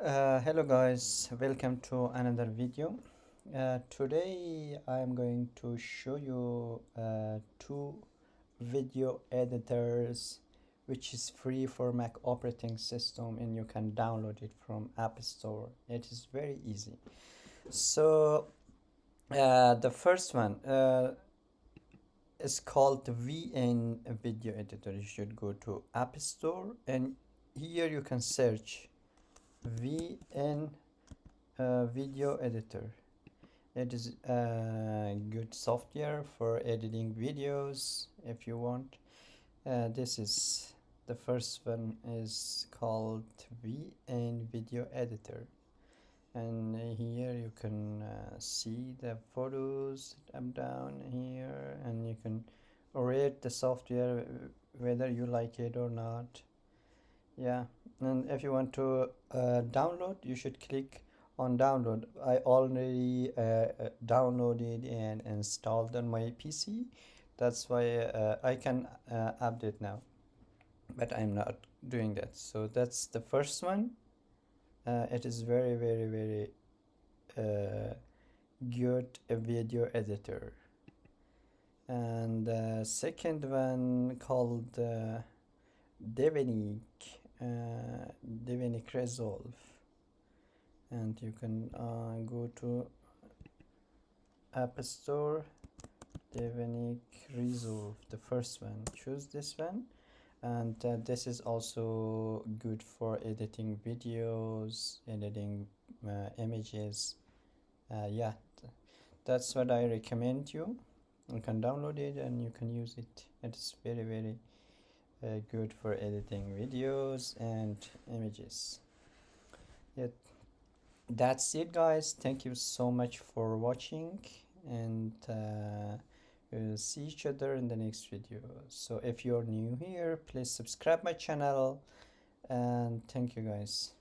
Hello guys, welcome to another video. Today I am going to show you two video editors which is free for Mac operating system, and you can download it from App Store. It is very easy. So the first one is called the VN video editor. You should go to App Store and here you can search VN video editor. It is a good software for editing videos if you want. This is the first one is called VN video editor, and here you can see the photos up down here, and you can rate the software whether you like it or not. Yeah, and if you want to download, you should click on download. I already downloaded and installed on my PC. That's why I can update now, but I'm not doing that. So that's the first one. It is very good video editor. And second one called DaVinici Resolve, and you can go to App Store. DaVinici Resolve, the first one, choose this one, and this is also good for editing videos, editing images. Yeah, that's what I recommend you. You can download it and you can use it. It is very good for editing videos and images. Yeah, that's it guys. Thank you so much for watching, and we'll see each other in the next video. So if you're new here, please subscribe my channel, and thank you guys.